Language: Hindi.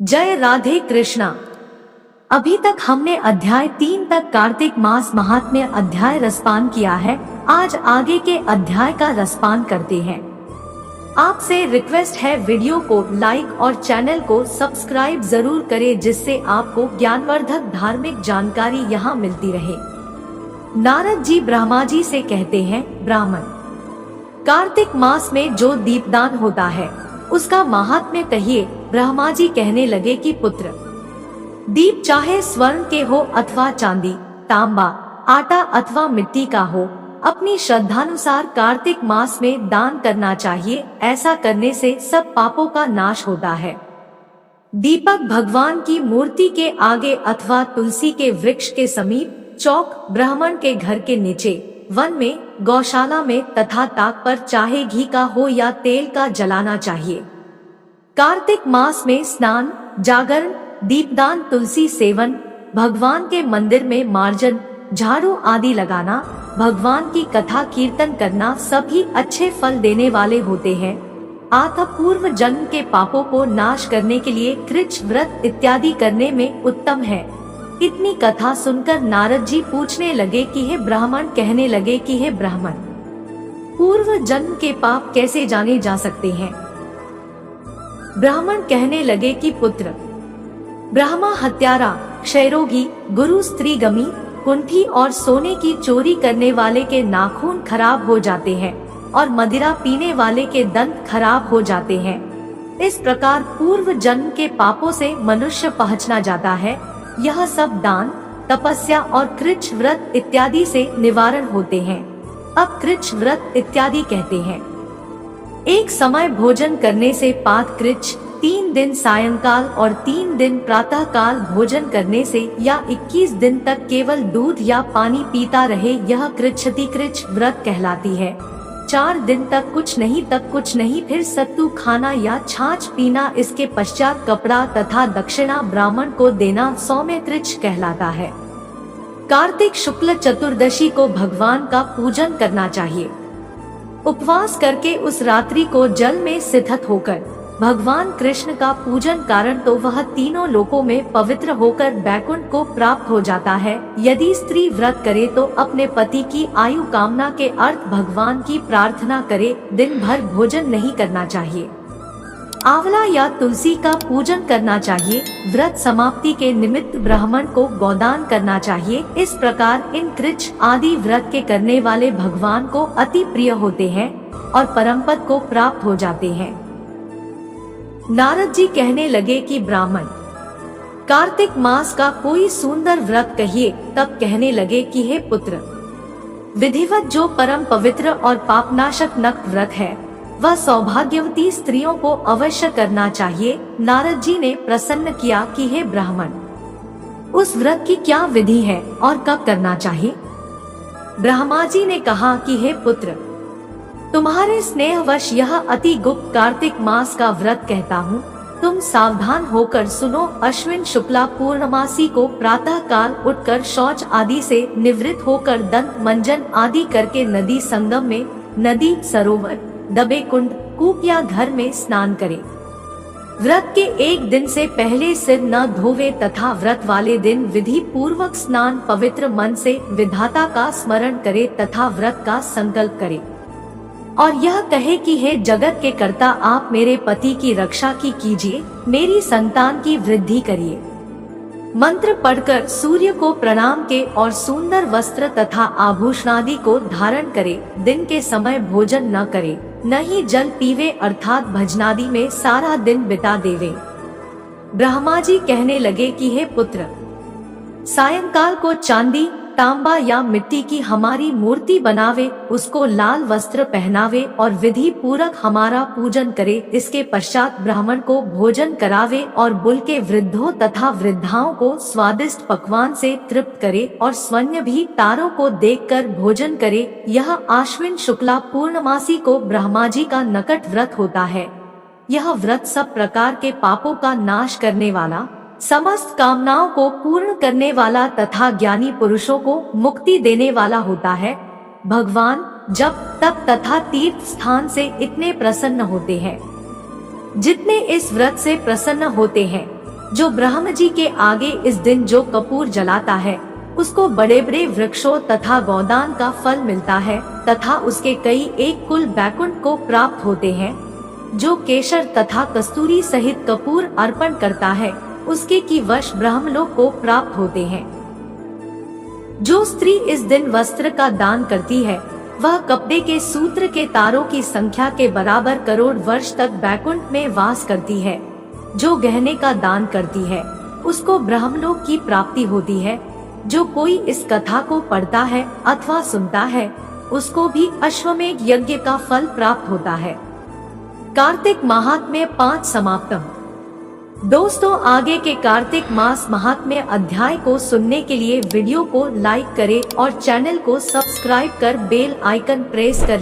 जय राधे कृष्णा। अभी तक हमने अध्याय 3 तक कार्तिक मास महात्म्य अध्याय रसपान किया है। आज आगे के अध्याय का रसपान करते हैं। आपसे रिक्वेस्ट है, वीडियो को लाइक और चैनल को सब्सक्राइब जरूर करें, जिससे आपको ज्ञानवर्धक धार्मिक जानकारी यहाँ मिलती रहे। नारद जी ब्रह्मा जी से कहते हैं, ब्राह्मण, कार्तिक मास में जो दीपदान होता है उसका महात्म्य कहिए। ब्रह्मा जी कहने लगे कि पुत्र, दीप चाहे स्वर्ण के हो अथवा चांदी, तांबा, आटा अथवा मिट्टी का हो, अपनी श्रद्धानुसार कार्तिक मास में दान करना चाहिए। ऐसा करने से सब पापों का नाश होता है। दीपक भगवान की मूर्ति के आगे अथवा तुलसी के वृक्ष के समीप, चौक, ब्राह्मण के घर के नीचे, वन में, गौशाला में तथा ताक पर चाहे घी का हो या तेल का जलाना चाहिए। कार्तिक मास में स्नान, जागरण, दीपदान, तुलसी सेवन, भगवान के मंदिर में मार्जन, झाड़ू आदि लगाना, भगवान की कथा कीर्तन करना सभी अच्छे फल देने वाले होते हैं। अतः पूर्व जन्म के पापों को नाश करने के लिए कृच्छ व्रत इत्यादि करने में उत्तम है। इतनी कथा सुनकर नारद जी पूछने लगे कि हे ब्राह्मण, कहने लगे कि हे ब्राह्मण, पूर्व जन्म के पाप कैसे जाने जा सकते हैं? ब्राह्मण कहने लगे कि पुत्र, ब्रह्मा हत्यारा, क्षयरोगी, गुरु स्त्रीगमी, कुंठी और सोने की चोरी करने वाले के नाखून खराब हो जाते हैं और मदिरा पीने वाले के दंत खराब हो जाते हैं। इस प्रकार पूर्व जन्म के पापों से मनुष्य पहुंचना जाता है। यह सब दान, तपस्या और कृच्छ व्रत इत्यादि से निवारण होते हैं। अब कृच्छ व्रत इत्यादि कहते हैं, एक समय भोजन करने से पात कृच्छ, 3 दिन सायंकाल और 3 दिन प्रातः काल भोजन करने से या 21 दिन तक केवल दूध या पानी पीता रहे, यह कृच्छति कृच्छ व्रत कहलाती है। 4 दिन तक कुछ नहीं, फिर सत्तू खाना या छाछ पीना, इसके पश्चात कपड़ा तथा दक्षिणा ब्राह्मण को देना सौम्य कृच्छ कहलाता है। कार्तिक शुक्ल चतुर्दशी को भगवान का पूजन करना चाहिए। उपवास करके उस रात्रि को जल में स्थित होकर भगवान कृष्ण का पूजन कारण तो वह तीनों लोकों में पवित्र होकर बैकुंठ को प्राप्त हो जाता है। यदि स्त्री व्रत करे तो अपने पति की आयु कामना के अर्थ भगवान की प्रार्थना करे। दिन भर भोजन नहीं करना चाहिए। आंवला या तुलसी का पूजन करना चाहिए। व्रत समाप्ति के निमित्त ब्राह्मण को गोदान करना चाहिए। इस प्रकार इन कृच्छ आदि व्रत के करने वाले भगवान को अति प्रिय होते हैं और परमपद को प्राप्त हो जाते हैं। नारद जी कहने लगे कि ब्राह्मण, कार्तिक मास का कोई सुंदर व्रत कहिए। तब कहने लगे कि हे पुत्र, विधिवत जो परम पवित्र और पापनाशक नक व्रत है वह सौभाग्यवती स्त्रियों को अवश्य करना चाहिए। नारद जी ने प्रसन्न किया कि हे ब्राह्मण, उस व्रत की क्या विधि है और कब करना चाहिए? ब्रह्मा जी ने कहा कि हे पुत्र, तुम्हारे स्नेहवश यह अति गुप्त कार्तिक मास का व्रत कहता हूँ। तुम सावधान होकर सुनो। अश्विन शुक्ला पूर्णमासी को प्रातः काल उठकर शौच आदि से निवृत्त होकर दंत मंजन आदि करके नदी संगम में, नदी, सरोवर, दबे कुंड, कूप या घर में स्नान करे। व्रत के एक दिन से पहले सिर न धोवे तथा व्रत वाले दिन विधि पूर्वक स्नान पवित्र मन से विधाता का स्मरण करे तथा व्रत का संकल्प करे और यह कहे कि हे जगत के कर्ता, आप मेरे पति की रक्षा की कीजिए, मेरी संतान की वृद्धि करिए। मंत्र पढ़कर सूर्य को प्रणाम के और सुंदर वस्त्र तथा आभूषणादि को धारण करे। दिन के समय भोजन न करे, न ही जल पीवे, अर्थात भजनादि में सारा दिन बिता देवे। ब्रह्मा जी कहने लगे कि हे पुत्र, सायंकाल को चांदी, तांबा या मिट्टी की हमारी मूर्ति बनावे, उसको लाल वस्त्र पहनावे और विधि पूर्वक हमारा पूजन करे। इसके पश्चात ब्राह्मण को भोजन करावे और बुल के वृद्धों तथा वृद्धाओं को स्वादिष्ट पकवान से तृप्त करे और स्वर्ण भी तारों को देखकर भोजन करे। यह आश्विन शुक्ला पूर्णमासी को ब्रह्मा जी का नकट व्रत होता है। यह व्रत सब प्रकार के पापों का नाश करने वाला, समस्त कामनाओं को पूर्ण करने वाला तथा ज्ञानी पुरुषों को मुक्ति देने वाला होता है। भगवान जप, तप तथा तीर्थ स्थान से इतने प्रसन्न होते हैं जितने इस व्रत से प्रसन्न होते हैं। जो ब्रह्म जी के आगे इस दिन जो कपूर जलाता है उसको बड़े बड़े वृक्षों तथा गोदान का फल मिलता है तथा उसके कई एक कुल बैकुंठ को प्राप्त होते हैं। जो केशर तथा कस्तूरी सहित कपूर अर्पण करता है उसके की वश ब्रह्मलोक को प्राप्त होते हैं। जो स्त्री इस दिन वस्त्र का दान करती है वह कपड़े के सूत्र के तारों की संख्या के बराबर करोड़ वर्ष तक बैकुंठ में वास करती है। जो गहने का दान करती है उसको ब्रह्मलोक की प्राप्ति होती है। जो कोई इस कथा को पढ़ता है अथवा सुनता है उसको भी अश्वमेध यज्ञ का फल प्राप्त होता है। कार्तिक महात्म्य 5 समाप्तम। दोस्तों, आगे के कार्तिक मास महात्म्य अध्याय को सुनने के लिए वीडियो को लाइक करें और चैनल को सब्सक्राइब कर बेल आइकन प्रेस कर